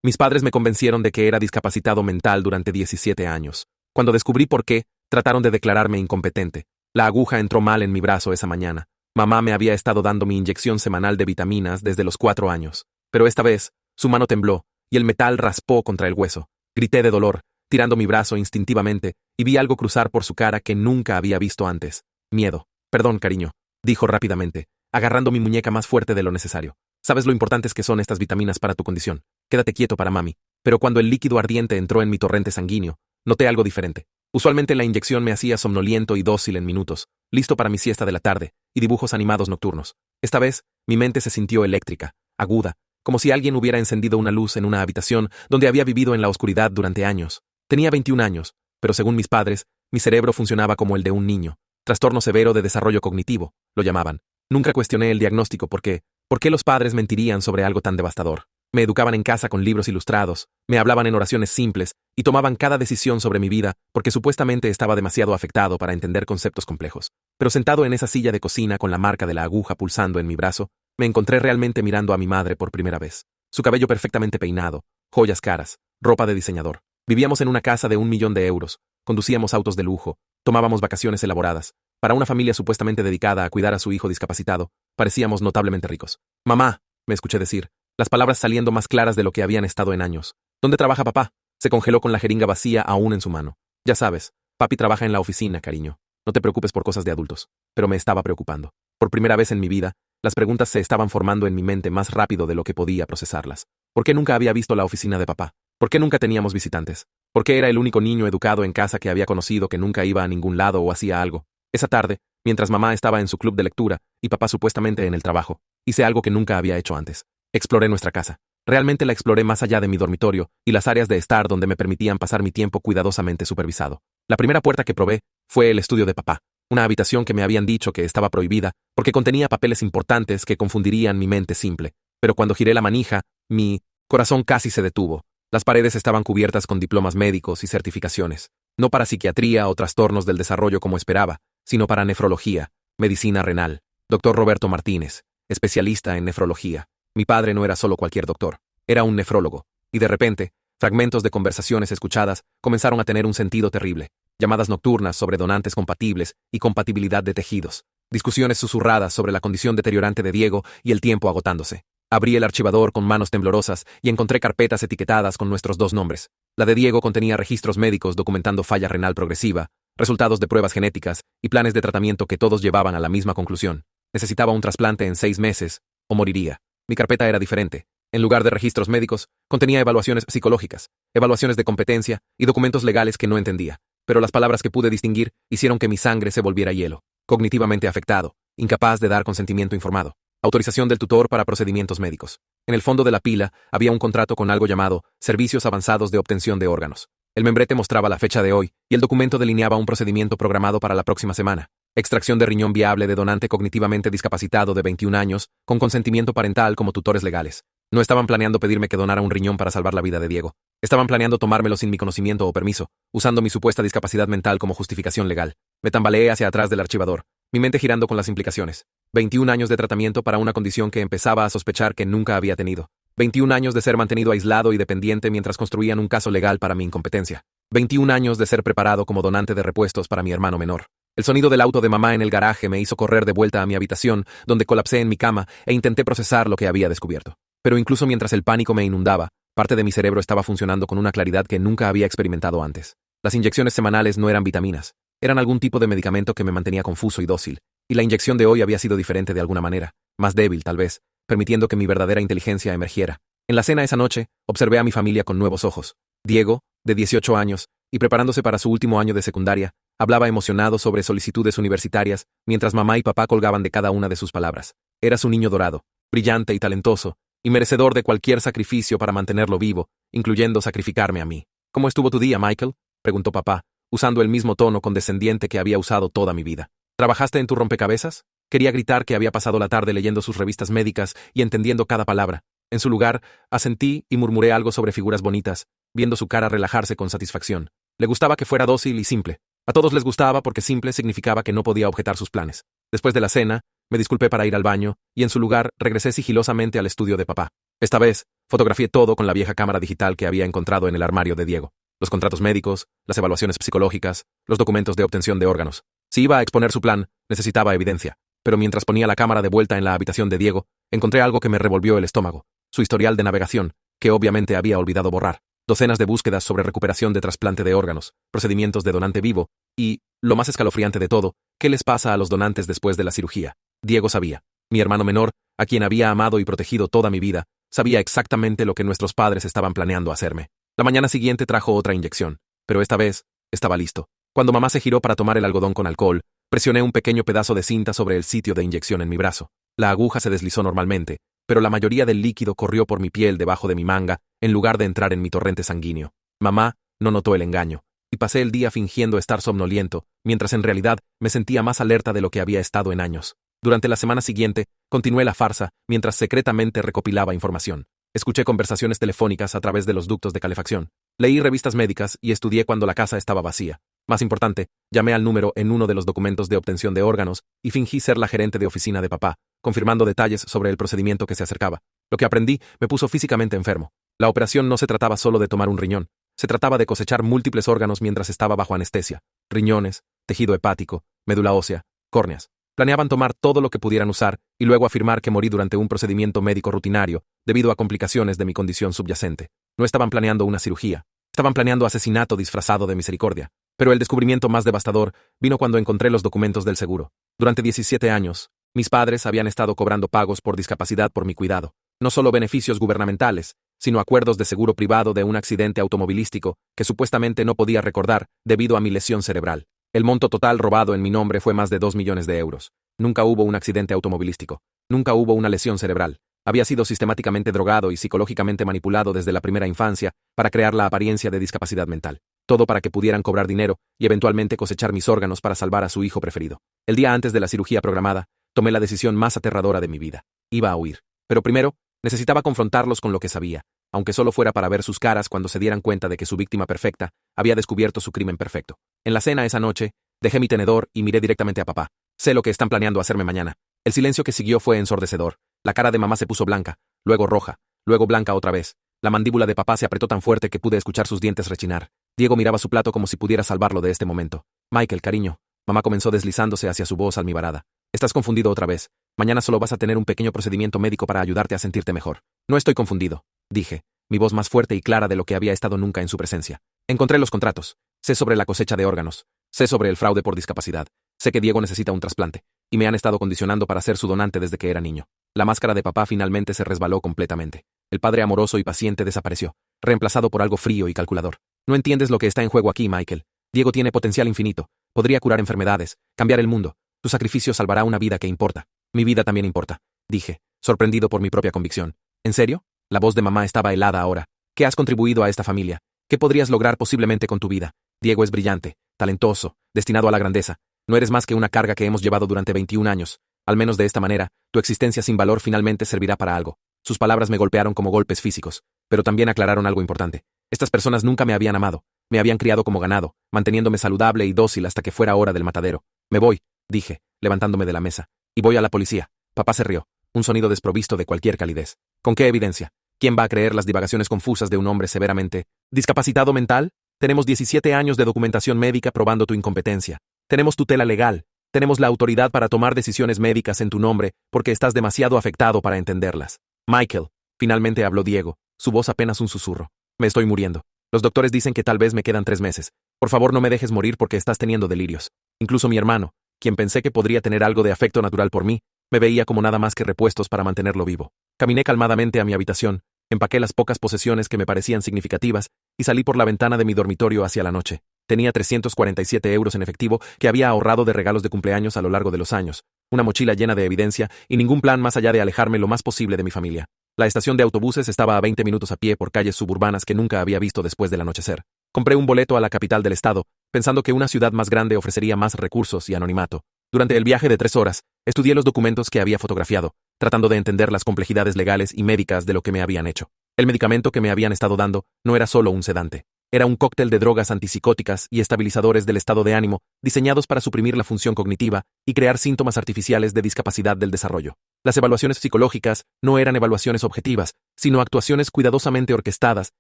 Mis padres me convencieron de que era discapacitado mental durante 17 años. Cuando descubrí por qué, trataron de declararme incompetente. La aguja entró mal en mi brazo esa mañana. Mamá me había estado dando mi inyección semanal de vitaminas desde los 4 años. Pero esta vez, su mano tembló, y el metal raspó contra el hueso. Grité de dolor, tirando mi brazo instintivamente, y vi algo cruzar por su cara que nunca había visto antes. Miedo. Perdón, cariño, dijo rápidamente, agarrando mi muñeca más fuerte de lo necesario. Sabes lo importantes que son estas vitaminas para tu condición. Quédate quieto para mami. Pero cuando el líquido ardiente entró en mi torrente sanguíneo, noté algo diferente. Usualmente la inyección me hacía somnoliento y dócil en minutos, listo para mi siesta de la tarde y dibujos animados nocturnos. Esta vez, mi mente se sintió eléctrica, aguda, como si alguien hubiera encendido una luz en una habitación donde había vivido en la oscuridad durante años. Tenía 21 años, pero según mis padres, mi cerebro funcionaba como el de un niño. Trastorno severo de desarrollo cognitivo, lo llamaban. Nunca cuestioné el diagnóstico porque, ¿por qué los padres mentirían sobre algo tan devastador? Me educaban en casa con libros ilustrados, me hablaban en oraciones simples y tomaban cada decisión sobre mi vida porque supuestamente estaba demasiado afectado para entender conceptos complejos. Pero sentado en esa silla de cocina con la marca de la aguja pulsando en mi brazo, me encontré realmente mirando a mi madre por primera vez. Su cabello perfectamente peinado, joyas caras, ropa de diseñador. Vivíamos en una casa de 1 millón de euros, conducíamos autos de lujo, tomábamos vacaciones elaboradas. Para una familia supuestamente dedicada a cuidar a su hijo discapacitado, parecíamos notablemente ricos. Mamá, me escuché decir, las palabras saliendo más claras de lo que habían estado en años. ¿Dónde trabaja papá? Se congeló con la jeringa vacía aún en su mano. Ya sabes, papi trabaja en la oficina, cariño. No te preocupes por cosas de adultos. Pero me estaba preocupando. Por primera vez en mi vida, las preguntas se estaban formando en mi mente más rápido de lo que podía procesarlas. ¿Por qué nunca había visto la oficina de papá? ¿Por qué nunca teníamos visitantes? ¿Por qué era el único niño educado en casa que había conocido que nunca iba a ningún lado o hacía algo? Esa tarde, mientras mamá estaba en su club de lectura y papá supuestamente en el trabajo, hice algo que nunca había hecho antes. Exploré nuestra casa. Realmente la exploré más allá de mi dormitorio y las áreas de estar donde me permitían pasar mi tiempo cuidadosamente supervisado. La primera puerta que probé fue el estudio de papá, una habitación que me habían dicho que estaba prohibida porque contenía papeles importantes que confundirían mi mente simple. Pero cuando giré la manija, mi corazón casi se detuvo. Las paredes estaban cubiertas con diplomas médicos y certificaciones, no para psiquiatría o trastornos del desarrollo como esperaba, sino para nefrología, medicina renal. Dr. Roberto Martínez, especialista en nefrología. Mi padre no era solo cualquier doctor, era un nefrólogo, y de repente, fragmentos de conversaciones escuchadas comenzaron a tener un sentido terrible, llamadas nocturnas sobre donantes compatibles y compatibilidad de tejidos, discusiones susurradas sobre la condición deteriorante de Diego y el tiempo agotándose. Abrí el archivador con manos temblorosas y encontré carpetas etiquetadas con nuestros 2 nombres. La de Diego contenía registros médicos documentando falla renal progresiva, resultados de pruebas genéticas y planes de tratamiento que todos llevaban a la misma conclusión. Necesitaba un trasplante en 6 meses o moriría. Mi carpeta era diferente. En lugar de registros médicos, contenía evaluaciones psicológicas, evaluaciones de competencia y documentos legales que no entendía. Pero las palabras que pude distinguir hicieron que mi sangre se volviera hielo. Cognitivamente afectado, incapaz de dar consentimiento informado. Autorización del tutor para procedimientos médicos. En el fondo de la pila había un contrato con algo llamado Servicios Avanzados de Obtención de Órganos. El membrete mostraba la fecha de hoy y el documento delineaba un procedimiento programado para la próxima semana. Extracción de riñón viable de donante cognitivamente discapacitado de 21 años, con consentimiento parental como tutores legales. No estaban planeando pedirme que donara un riñón para salvar la vida de Diego. Estaban planeando tomármelo sin mi conocimiento o permiso, usando mi supuesta discapacidad mental como justificación legal. Me tambaleé hacia atrás del archivador, mi mente girando con las implicaciones. 21 años de tratamiento para una condición que empezaba a sospechar que nunca había tenido. 21 años de ser mantenido aislado y dependiente mientras construían un caso legal para mi incompetencia. 21 años de ser preparado como donante de repuestos para mi hermano menor. El sonido del auto de mamá en el garaje me hizo correr de vuelta a mi habitación, donde colapsé en mi cama e intenté procesar lo que había descubierto. Pero incluso mientras el pánico me inundaba, parte de mi cerebro estaba funcionando con una claridad que nunca había experimentado antes. Las inyecciones semanales no eran vitaminas, eran algún tipo de medicamento que me mantenía confuso y dócil, y la inyección de hoy había sido diferente de alguna manera, más débil tal vez, permitiendo que mi verdadera inteligencia emergiera. En la cena esa noche, observé a mi familia con nuevos ojos. Diego, de 18 años, y preparándose para su último año de secundaria, hablaba emocionado sobre solicitudes universitarias, mientras mamá y papá colgaban de cada una de sus palabras. Era su niño dorado, brillante y talentoso, y merecedor de cualquier sacrificio para mantenerlo vivo, incluyendo sacrificarme a mí. ¿Cómo estuvo tu día, Michael?, preguntó papá, usando el mismo tono condescendiente que había usado toda mi vida. ¿Trabajaste en tu rompecabezas? Quería gritar que había pasado la tarde leyendo sus revistas médicas y entendiendo cada palabra. En su lugar, asentí y murmuré algo sobre figuras bonitas, viendo su cara relajarse con satisfacción. Le gustaba que fuera dócil y simple. A todos les gustaba porque simple significaba que no podía objetar sus planes. Después de la cena, me disculpé para ir al baño, y en su lugar regresé sigilosamente al estudio de papá. Esta vez, Fotografié todo con la vieja cámara digital que había encontrado en el armario de Diego. Los contratos médicos, las evaluaciones psicológicas, los documentos de obtención de órganos. Si iba a exponer su plan, necesitaba evidencia. Pero mientras ponía la cámara de vuelta en la habitación de Diego, encontré algo que me revolvió el estómago. Su historial de navegación, que obviamente había olvidado borrar. Docenas de búsquedas sobre recuperación de trasplante de órganos, procedimientos de donante vivo y, lo más escalofriante de todo, ¿qué les pasa a los donantes después de la cirugía? Diego sabía. Mi hermano menor, a quien había amado y protegido toda mi vida, sabía exactamente lo que nuestros padres estaban planeando hacerme. La mañana siguiente trajo otra inyección, pero esta vez estaba listo. Cuando mamá se giró para tomar el algodón con alcohol, presioné un pequeño pedazo de cinta sobre el sitio de inyección en mi brazo. La aguja se deslizó normalmente, pero la mayoría del líquido corrió por mi piel debajo de mi manga, en lugar de entrar en mi torrente sanguíneo. Mamá no notó el engaño, y pasé el día fingiendo estar somnoliento, mientras en realidad me sentía más alerta de lo que había estado en años. Durante la semana siguiente, continué la farsa, mientras secretamente recopilaba información. Escuché conversaciones telefónicas a través de los ductos de calefacción. Leí revistas médicas y estudié cuando la casa estaba vacía. Más importante, llamé al número en uno de los documentos de obtención de órganos y fingí ser la gerente de oficina de papá, confirmando detalles sobre el procedimiento que se acercaba. Lo que aprendí me puso físicamente enfermo. La operación no se trataba solo de tomar un riñón. Se trataba de cosechar múltiples órganos mientras estaba bajo anestesia. Riñones, tejido hepático, médula ósea, córneas. Planeaban tomar todo lo que pudieran usar y luego afirmar que morí durante un procedimiento médico rutinario debido a complicaciones de mi condición subyacente. No estaban planeando una cirugía. Estaban planeando asesinato disfrazado de misericordia. Pero el descubrimiento más devastador vino cuando encontré los documentos del seguro. Durante 17 años, mis padres habían estado cobrando pagos por discapacidad por mi cuidado. No solo beneficios gubernamentales, sino acuerdos de seguro privado de un accidente automovilístico que supuestamente no podía recordar debido a mi lesión cerebral. El monto total robado en mi nombre fue más de 2 millones de euros. Nunca hubo un accidente automovilístico. Nunca hubo una lesión cerebral. Había sido sistemáticamente drogado y psicológicamente manipulado desde la primera infancia para crear la apariencia de discapacidad mental. Todo para que pudieran cobrar dinero y eventualmente cosechar mis órganos para salvar a su hijo preferido. El día antes de la cirugía programada, tomé la decisión más aterradora de mi vida. Iba a huir. Pero primero, necesitaba confrontarlos con lo que sabía, aunque solo fuera para ver sus caras cuando se dieran cuenta de que su víctima perfecta había descubierto su crimen perfecto. En la cena esa noche, dejé mi tenedor y miré directamente a papá. Sé lo que están planeando hacerme mañana. El silencio que siguió fue ensordecedor. La cara de mamá se puso blanca, luego roja, luego blanca otra vez. La mandíbula de papá se apretó tan fuerte que pude escuchar sus dientes rechinar. Diego miraba su plato como si pudiera salvarlo de este momento. Michael, cariño. Mamá comenzó deslizándose hacia su voz almibarada. Estás confundido otra vez. Mañana solo vas a tener un pequeño procedimiento médico para ayudarte a sentirte mejor. No estoy confundido, dije, mi voz más fuerte y clara de lo que había estado nunca en su presencia. Encontré los contratos. Sé sobre la cosecha de órganos. Sé sobre el fraude por discapacidad. Sé que Diego necesita un trasplante. Y me han estado condicionando para ser su donante desde que era niño. La máscara de papá finalmente se resbaló completamente. El padre amoroso y paciente desapareció, reemplazado por algo frío y calculador. No entiendes lo que está en juego aquí, Michael. Diego tiene potencial infinito. Podría curar enfermedades, cambiar el mundo. Tu sacrificio salvará una vida que importa. Mi vida también importa, dije, sorprendido por mi propia convicción. ¿En serio? La voz de mamá estaba helada ahora. ¿Qué has contribuido a esta familia? ¿Qué podrías lograr posiblemente con tu vida? Diego es brillante, talentoso, destinado a la grandeza. No eres más que una carga que hemos llevado durante 21 años. Al menos de esta manera, tu existencia sin valor finalmente servirá para algo. Sus palabras me golpearon como golpes físicos, pero también aclararon algo importante. Estas personas nunca me habían amado. Me habían criado como ganado, manteniéndome saludable y dócil hasta que fuera hora del matadero. Me voy, dije, levantándome de la mesa. Y voy a la policía. Papá se rió, un sonido desprovisto de cualquier calidez. ¿Con qué evidencia? ¿Quién va a creer las divagaciones confusas de un hombre severamente discapacitado mental? Tenemos 17 años de documentación médica probando tu incompetencia. Tenemos tutela legal. Tenemos la autoridad para tomar decisiones médicas en tu nombre porque estás demasiado afectado para entenderlas. Michael, finalmente habló Diego, su voz apenas un susurro. Me estoy muriendo. Los doctores dicen que tal vez me quedan 3 meses. Por favor, no me dejes morir porque estás teniendo delirios. Incluso mi hermano, quien pensé que podría tener algo de afecto natural por mí, me veía como nada más que repuestos para mantenerlo vivo. Caminé calmadamente a mi habitación, empaqué las pocas posesiones que me parecían significativas y salí por la ventana de mi dormitorio hacia la noche. Tenía 347 euros en efectivo que había ahorrado de regalos de cumpleaños a lo largo de los años, una mochila llena de evidencia y ningún plan más allá de alejarme lo más posible de mi familia. La estación de autobuses estaba a 20 minutos a pie por calles suburbanas que nunca había visto después del anochecer. Compré un boleto a la capital del estado, pensando que una ciudad más grande ofrecería más recursos y anonimato. Durante el viaje de 3 horas, estudié los documentos que había fotografiado, tratando de entender las complejidades legales y médicas de lo que me habían hecho. El medicamento que me habían estado dando no era solo un sedante. Era un cóctel de drogas antipsicóticas y estabilizadores del estado de ánimo, diseñados para suprimir la función cognitiva y crear síntomas artificiales de discapacidad del desarrollo. Las evaluaciones psicológicas no eran evaluaciones objetivas, sino actuaciones cuidadosamente orquestadas,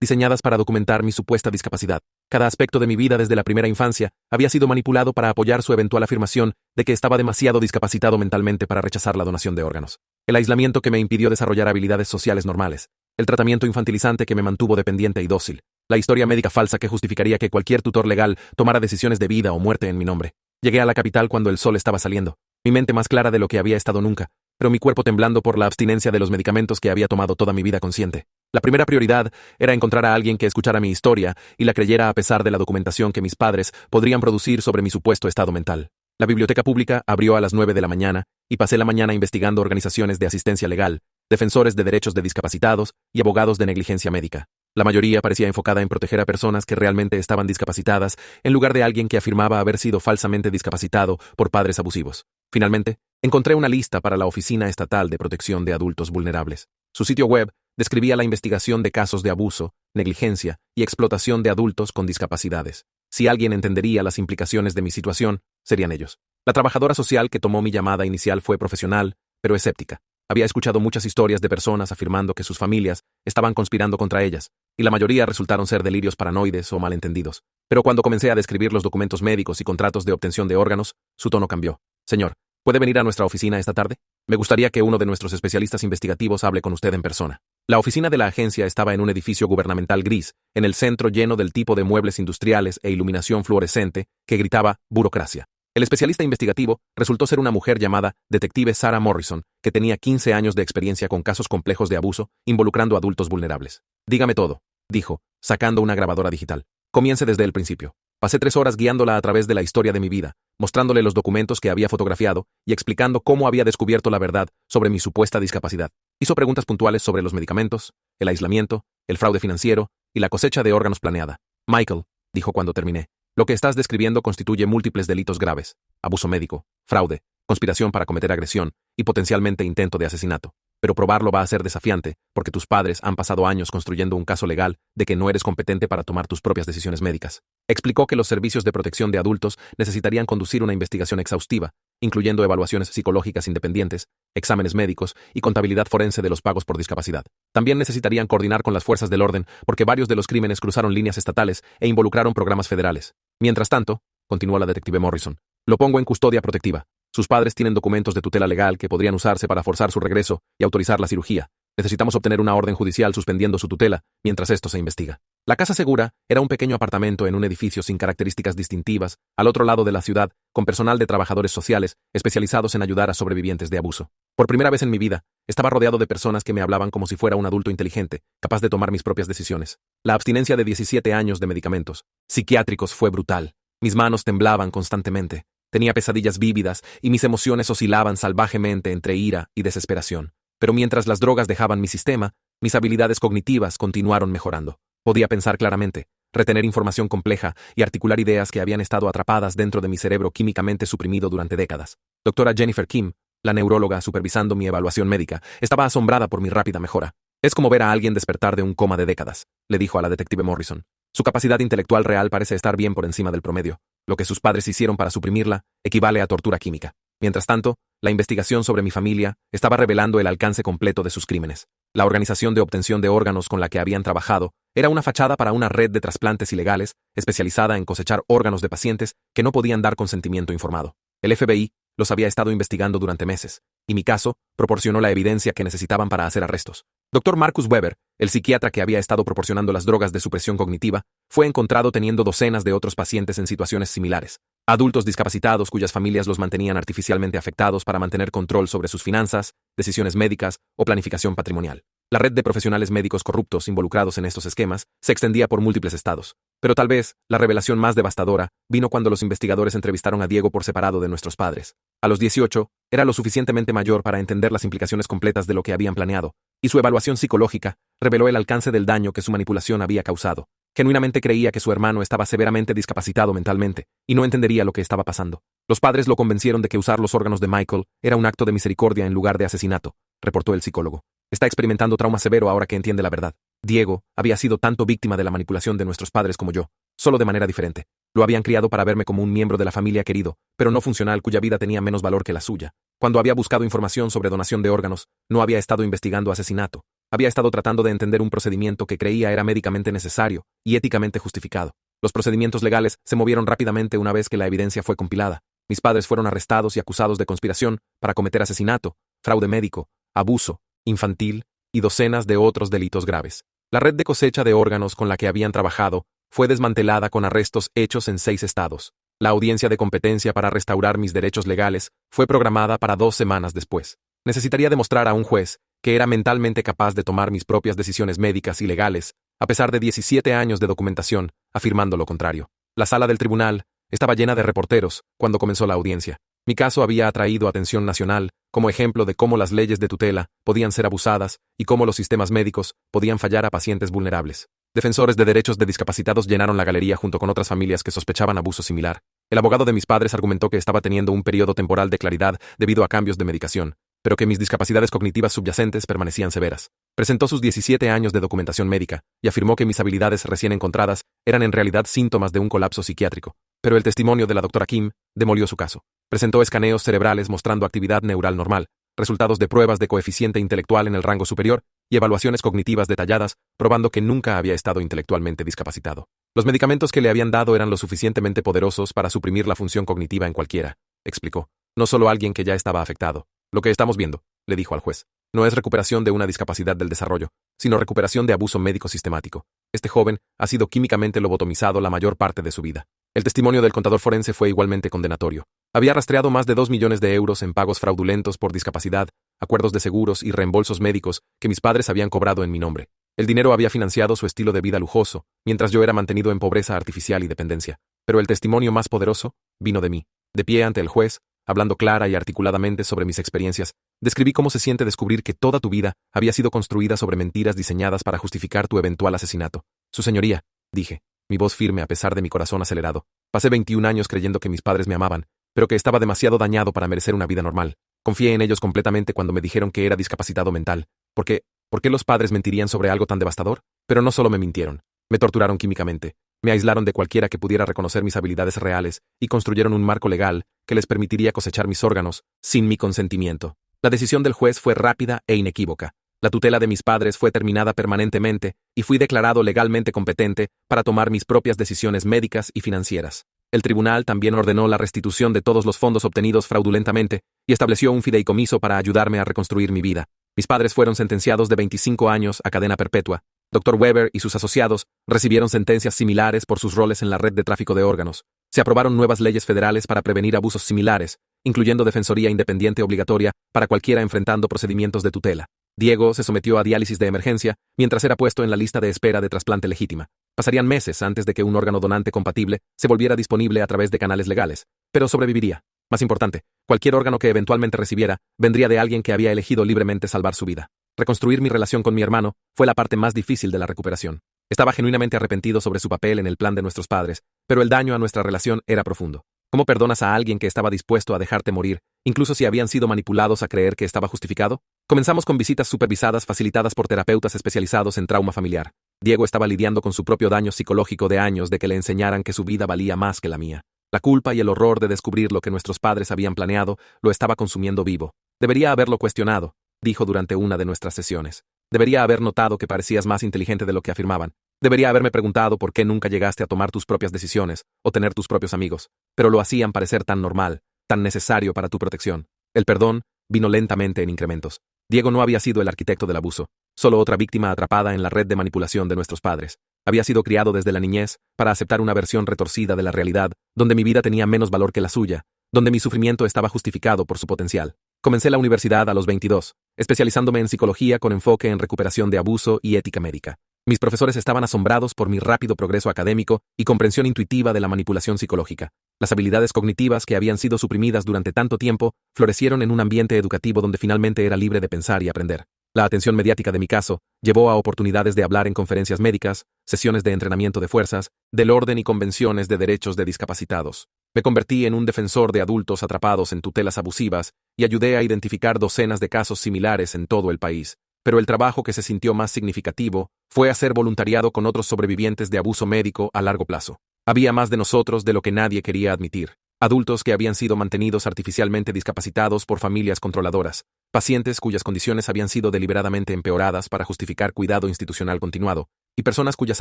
diseñadas para documentar mi supuesta discapacidad. Cada aspecto de mi vida desde la primera infancia había sido manipulado para apoyar su eventual afirmación de que estaba demasiado discapacitado mentalmente para rechazar la donación de órganos. El aislamiento que me impidió desarrollar habilidades sociales normales. El tratamiento infantilizante que me mantuvo dependiente y dócil. La historia médica falsa que justificaría que cualquier tutor legal tomara decisiones de vida o muerte en mi nombre. Llegué a la capital cuando el sol estaba saliendo, mi mente más clara de lo que había estado nunca, pero mi cuerpo temblando por la abstinencia de los medicamentos que había tomado toda mi vida consciente. La primera prioridad era encontrar a alguien que escuchara mi historia y la creyera a pesar de la documentación que mis padres podrían producir sobre mi supuesto estado mental. La biblioteca pública abrió a las 9 de la mañana y pasé la mañana investigando organizaciones de asistencia legal, defensores de derechos de discapacitados y abogados de negligencia médica. La mayoría parecía enfocada en proteger a personas que realmente estaban discapacitadas, en lugar de alguien que afirmaba haber sido falsamente discapacitado por padres abusivos. Finalmente, encontré una lista para la Oficina Estatal de Protección de Adultos Vulnerables. Su sitio web describía la investigación de casos de abuso, negligencia y explotación de adultos con discapacidades. Si alguien entendería las implicaciones de mi situación, serían ellos. La trabajadora social que tomó mi llamada inicial fue profesional, pero escéptica. Había escuchado muchas historias de personas afirmando que sus familias estaban conspirando contra ellas, y la mayoría resultaron ser delirios paranoides o malentendidos. Pero cuando comencé a describir los documentos médicos y contratos de obtención de órganos, su tono cambió. Señor, ¿puede venir a nuestra oficina esta tarde? Me gustaría que uno de nuestros especialistas investigativos hable con usted en persona. La oficina de la agencia estaba en un edificio gubernamental gris, en el centro lleno del tipo de muebles industriales e iluminación fluorescente que gritaba burocracia. El especialista investigativo resultó ser una mujer llamada Detective Sarah Morrison, que tenía 15 años de experiencia con casos complejos de abuso involucrando adultos vulnerables. Dígame todo, dijo, sacando una grabadora digital. Comience desde el principio. Pasé 3 horas guiándola a través de la historia de mi vida, mostrándole los documentos que había fotografiado y explicando cómo había descubierto la verdad sobre mi supuesta discapacidad. Hizo preguntas puntuales sobre los medicamentos, el aislamiento, el fraude financiero y la cosecha de órganos planeada. Michael, dijo cuando terminé, lo que estás describiendo constituye múltiples delitos graves: abuso médico, fraude, conspiración para cometer agresión y potencialmente intento de asesinato. Pero probarlo va a ser desafiante, porque tus padres han pasado años construyendo un caso legal de que no eres competente para tomar tus propias decisiones médicas. Explicó que los servicios de protección de adultos necesitarían conducir una investigación exhaustiva, incluyendo evaluaciones psicológicas independientes, exámenes médicos y contabilidad forense de los pagos por discapacidad. También necesitarían coordinar con las fuerzas del orden, porque varios de los crímenes cruzaron líneas estatales e involucraron programas federales. Mientras tanto, continuó la detective Morrison, lo pongo en custodia protectiva. Sus padres tienen documentos de tutela legal que podrían usarse para forzar su regreso y autorizar la cirugía. Necesitamos obtener una orden judicial suspendiendo su tutela mientras esto se investiga. La casa segura era un pequeño apartamento en un edificio sin características distintivas, al otro lado de la ciudad, con personal de trabajadores sociales especializados en ayudar a sobrevivientes de abuso. Por primera vez en mi vida, estaba rodeado de personas que me hablaban como si fuera un adulto inteligente, capaz de tomar mis propias decisiones. La abstinencia de 17 años de medicamentos psiquiátricos fue brutal. Mis manos temblaban constantemente. Tenía pesadillas vívidas y mis emociones oscilaban salvajemente entre ira y desesperación. Pero mientras las drogas dejaban mi sistema, mis habilidades cognitivas continuaron mejorando. Podía pensar claramente, retener información compleja y articular ideas que habían estado atrapadas dentro de mi cerebro químicamente suprimido durante décadas. Doctora Jennifer Kim, la neuróloga supervisando mi evaluación médica, estaba asombrada por mi rápida mejora. Es como ver a alguien despertar de un coma de décadas, le dijo a la detective Morrison. Su capacidad intelectual real parece estar bien por encima del promedio. Lo que sus padres hicieron para suprimirla equivale a tortura química. Mientras tanto, la investigación sobre mi familia estaba revelando el alcance completo de sus crímenes. La organización de obtención de órganos con la que habían trabajado era una fachada para una red de trasplantes ilegales especializada en cosechar órganos de pacientes que no podían dar consentimiento informado. El FBI los había estado investigando durante meses, y mi caso proporcionó la evidencia que necesitaban para hacer arrestos. Dr. Marcus Weber, el psiquiatra que había estado proporcionando las drogas de supresión cognitiva, fue encontrado teniendo docenas de otros pacientes en situaciones similares. Adultos discapacitados cuyas familias los mantenían artificialmente afectados para mantener control sobre sus finanzas, decisiones médicas o planificación patrimonial. La red de profesionales médicos corruptos involucrados en estos esquemas se extendía por múltiples estados. Pero tal vez la revelación más devastadora vino cuando los investigadores entrevistaron a Diego por separado de nuestros padres. A los 18, era lo suficientemente mayor para entender las implicaciones completas de lo que habían planeado, y su evaluación psicológica reveló el alcance del daño que su manipulación había causado. Genuinamente creía que su hermano estaba severamente discapacitado mentalmente, y no entendería lo que estaba pasando. Los padres lo convencieron de que usar los órganos de Michael era un acto de misericordia en lugar de asesinato, reportó el psicólogo. Está experimentando trauma severo ahora que entiende la verdad. Diego había sido tanto víctima de la manipulación de nuestros padres como yo, solo de manera diferente. Lo habían criado para verme como un miembro de la familia querido, pero no funcional cuya vida tenía menos valor que la suya. Cuando había buscado información sobre donación de órganos, no había estado investigando asesinato. Había estado tratando de entender un procedimiento que creía era médicamente necesario y éticamente justificado. Los procedimientos legales se movieron rápidamente una vez que la evidencia fue compilada. Mis padres fueron arrestados y acusados de conspiración para cometer asesinato, fraude médico, abuso infantil y docenas de otros delitos graves. La red de cosecha de órganos con la que habían trabajado fue desmantelada con arrestos hechos en 6 estados. La audiencia de competencia para restaurar mis derechos legales fue programada para 2 semanas después. Necesitaría demostrar a un juez que era mentalmente capaz de tomar mis propias decisiones médicas y legales, a pesar de 17 años de documentación, afirmando lo contrario. La sala del tribunal estaba llena de reporteros cuando comenzó la audiencia. Mi caso había atraído atención nacional como ejemplo de cómo las leyes de tutela podían ser abusadas y cómo los sistemas médicos podían fallar a pacientes vulnerables. Defensores de derechos de discapacitados llenaron la galería junto con otras familias que sospechaban abuso similar. El abogado de mis padres argumentó que estaba teniendo un periodo temporal de claridad debido a cambios de medicación, pero que mis discapacidades cognitivas subyacentes permanecían severas. Presentó sus 17 años de documentación médica y afirmó que mis habilidades recién encontradas eran en realidad síntomas de un colapso psiquiátrico. Pero el testimonio de la doctora Kim demolió su caso. Presentó escaneos cerebrales mostrando actividad neural normal, resultados de pruebas de coeficiente intelectual en el rango superior y evaluaciones cognitivas detalladas, probando que nunca había estado intelectualmente discapacitado. Los medicamentos que le habían dado eran lo suficientemente poderosos para suprimir la función cognitiva en cualquiera, explicó. No solo alguien que ya estaba afectado. Lo que estamos viendo, le dijo al juez, no es recuperación de una discapacidad del desarrollo, sino recuperación de abuso médico sistemático. Este joven ha sido químicamente lobotomizado la mayor parte de su vida. El testimonio del contador forense fue igualmente condenatorio. Había rastreado más de 2 millones de euros en pagos fraudulentos por discapacidad, acuerdos de seguros y reembolsos médicos que mis padres habían cobrado en mi nombre. El dinero había financiado su estilo de vida lujoso, mientras yo era mantenido en pobreza artificial y dependencia. Pero el testimonio más poderoso vino de mí. De pie ante el juez, hablando clara y articuladamente sobre mis experiencias, describí cómo se siente descubrir que toda tu vida había sido construida sobre mentiras diseñadas para justificar tu eventual asesinato. Su señoría, dije, mi voz firme a pesar de mi corazón acelerado. Pasé 21 años creyendo que mis padres me amaban, pero que estaba demasiado dañado para merecer una vida normal. Confié en ellos completamente cuando me dijeron que era discapacitado mental. ¿Por qué los padres mentirían sobre algo tan devastador? Pero no solo me mintieron, me torturaron químicamente. Me aislaron de cualquiera que pudiera reconocer mis habilidades reales y construyeron un marco legal que les permitiría cosechar mis órganos sin mi consentimiento. La decisión del juez fue rápida e inequívoca. La tutela de mis padres fue terminada permanentemente y fui declarado legalmente competente para tomar mis propias decisiones médicas y financieras. El tribunal también ordenó la restitución de todos los fondos obtenidos fraudulentamente y estableció un fideicomiso para ayudarme a reconstruir mi vida. Mis padres fueron sentenciados de 25 años a cadena perpetua. Dr. Weber y sus asociados recibieron sentencias similares por sus roles en la red de tráfico de órganos. Se aprobaron nuevas leyes federales para prevenir abusos similares, incluyendo defensoría independiente obligatoria para cualquiera enfrentando procedimientos de tutela. Diego se sometió a diálisis de emergencia mientras era puesto en la lista de espera de trasplante legítima. Pasarían meses antes de que un órgano donante compatible se volviera disponible a través de canales legales, pero sobreviviría. Más importante, cualquier órgano que eventualmente recibiera vendría de alguien que había elegido libremente salvar su vida. Reconstruir mi relación con mi hermano fue la parte más difícil de la recuperación. Estaba genuinamente arrepentido sobre su papel en el plan de nuestros padres, pero el daño a nuestra relación era profundo. ¿Cómo perdonas a alguien que estaba dispuesto a dejarte morir, incluso si habían sido manipulados a creer que estaba justificado? Comenzamos con visitas supervisadas facilitadas por terapeutas especializados en trauma familiar. Diego estaba lidiando con su propio daño psicológico de años de que le enseñaran que su vida valía más que la mía. La culpa y el horror de descubrir lo que nuestros padres habían planeado lo estaba consumiendo vivo. Debería haberlo cuestionado, dijo durante una de nuestras sesiones. Debería haber notado que parecías más inteligente de lo que afirmaban. Debería haberme preguntado por qué nunca llegaste a tomar tus propias decisiones o tener tus propios amigos, pero lo hacían parecer tan normal, tan necesario para tu protección. El perdón vino lentamente en incrementos. Diego no había sido el arquitecto del abuso, solo otra víctima atrapada en la red de manipulación de nuestros padres. Había sido criado desde la niñez para aceptar una versión retorcida de la realidad, donde mi vida tenía menos valor que la suya, donde mi sufrimiento estaba justificado por su potencial. Comencé la universidad a los 22, especializándome en psicología con enfoque en recuperación de abuso y ética médica. Mis profesores estaban asombrados por mi rápido progreso académico y comprensión intuitiva de la manipulación psicológica. Las habilidades cognitivas que habían sido suprimidas durante tanto tiempo florecieron en un ambiente educativo donde finalmente era libre de pensar y aprender. La atención mediática de mi caso llevó a oportunidades de hablar en conferencias médicas, sesiones de entrenamiento de fuerzas, del orden y convenciones de derechos de discapacitados. Me convertí en un defensor de adultos atrapados en tutelas abusivas y ayudé a identificar docenas de casos similares en todo el país. Pero el trabajo que se sintió más significativo fue hacer voluntariado con otros sobrevivientes de abuso médico a largo plazo. Había más de nosotros de lo que nadie quería admitir. Adultos que habían sido mantenidos artificialmente discapacitados por familias controladoras, pacientes cuyas condiciones habían sido deliberadamente empeoradas para justificar cuidado institucional continuado, y personas cuyas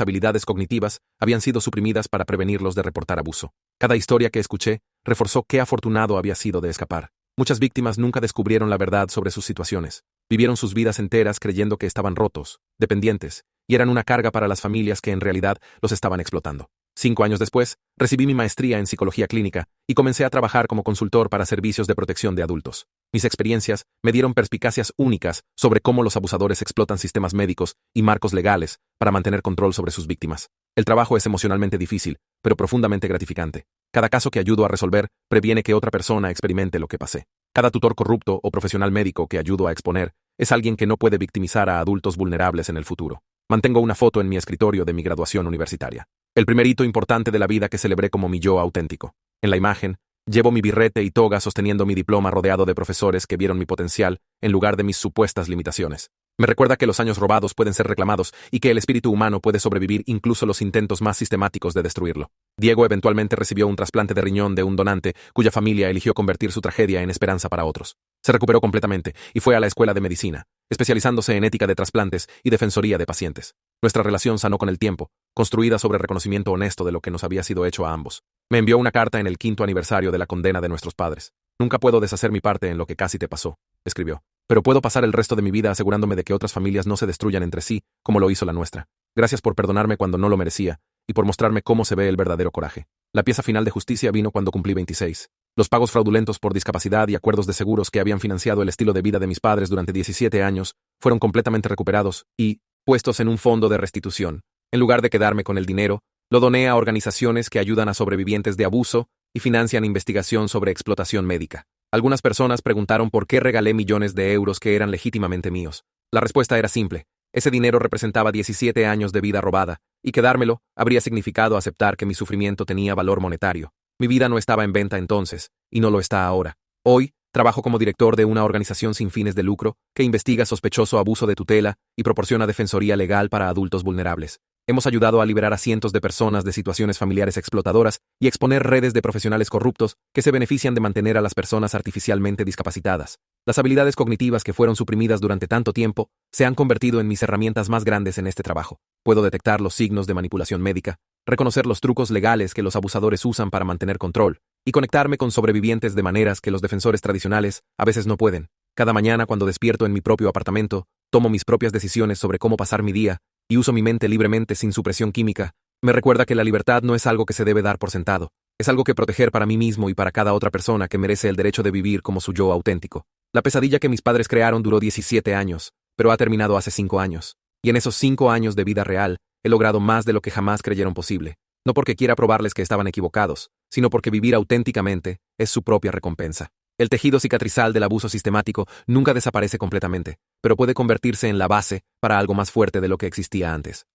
habilidades cognitivas habían sido suprimidas para prevenirlos de reportar abuso. Cada historia que escuché reforzó qué afortunado había sido de escapar. Muchas víctimas nunca descubrieron la verdad sobre sus situaciones. Vivieron sus vidas enteras creyendo que estaban rotos, dependientes, y eran una carga para las familias que en realidad los estaban explotando. 5 años después, recibí mi maestría en psicología clínica y comencé a trabajar como consultor para servicios de protección de adultos. Mis experiencias me dieron perspicacias únicas sobre cómo los abusadores explotan sistemas médicos y marcos legales para mantener control sobre sus víctimas. El trabajo es emocionalmente difícil, pero profundamente gratificante. Cada caso que ayudo a resolver previene que otra persona experimente lo que pasé. Cada tutor corrupto o profesional médico que ayudo a exponer es alguien que no puede victimizar a adultos vulnerables en el futuro. Mantengo una foto en mi escritorio de mi graduación universitaria. El primer hito importante de la vida que celebré como mi yo auténtico. En la imagen, llevo mi birrete y toga sosteniendo mi diploma rodeado de profesores que vieron mi potencial en lugar de mis supuestas limitaciones. Me recuerda que los años robados pueden ser reclamados y que el espíritu humano puede sobrevivir incluso los intentos más sistemáticos de destruirlo. Diego eventualmente recibió un trasplante de riñón de un donante cuya familia eligió convertir su tragedia en esperanza para otros. Se recuperó completamente y fue a la escuela de medicina, especializándose en ética de trasplantes y defensoría de pacientes. Nuestra relación sanó con el tiempo, construida sobre reconocimiento honesto de lo que nos había sido hecho a ambos. Me envió una carta en el 5º aniversario de la condena de nuestros padres. Nunca puedo deshacer mi parte en lo que casi te pasó, escribió. Pero puedo pasar el resto de mi vida asegurándome de que otras familias no se destruyan entre sí, como lo hizo la nuestra. Gracias por perdonarme cuando no lo merecía, y por mostrarme cómo se ve el verdadero coraje. La pieza final de justicia vino cuando cumplí 26. Los pagos fraudulentos por discapacidad y acuerdos de seguros que habían financiado el estilo de vida de mis padres durante 17 años fueron completamente recuperados y puestos en un fondo de restitución. En lugar de quedarme con el dinero, lo doné a organizaciones que ayudan a sobrevivientes de abuso y financian investigación sobre explotación médica. Algunas personas preguntaron por qué regalé millones de euros que eran legítimamente míos. La respuesta era simple. Ese dinero representaba 17 años de vida robada, y quedármelo habría significado aceptar que mi sufrimiento tenía valor monetario. Mi vida no estaba en venta entonces, y no lo está ahora. Hoy, trabajo como director de una organización sin fines de lucro que investiga sospechoso abuso de tutela y proporciona defensoría legal para adultos vulnerables. Hemos ayudado a liberar a cientos de personas de situaciones familiares explotadoras y exponer redes de profesionales corruptos que se benefician de mantener a las personas artificialmente discapacitadas. Las habilidades cognitivas que fueron suprimidas durante tanto tiempo se han convertido en mis herramientas más grandes en este trabajo. Puedo detectar los signos de manipulación médica, reconocer los trucos legales que los abusadores usan para mantener control, y conectarme con sobrevivientes de maneras que los defensores tradicionales a veces no pueden. Cada mañana cuando despierto en mi propio apartamento, tomo mis propias decisiones sobre cómo pasar mi día y uso mi mente libremente sin supresión química. Me recuerda que la libertad no es algo que se debe dar por sentado. Es algo que proteger para mí mismo y para cada otra persona que merece el derecho de vivir como su yo auténtico. La pesadilla que mis padres crearon duró 17 años, pero ha terminado hace 5 años. Y en esos 5 años de vida real, he logrado más de lo que jamás creyeron posible. No porque quiera probarles que estaban equivocados, sino porque vivir auténticamente es su propia recompensa. El tejido cicatrizal del abuso sistemático nunca desaparece completamente, pero puede convertirse en la base para algo más fuerte de lo que existía antes.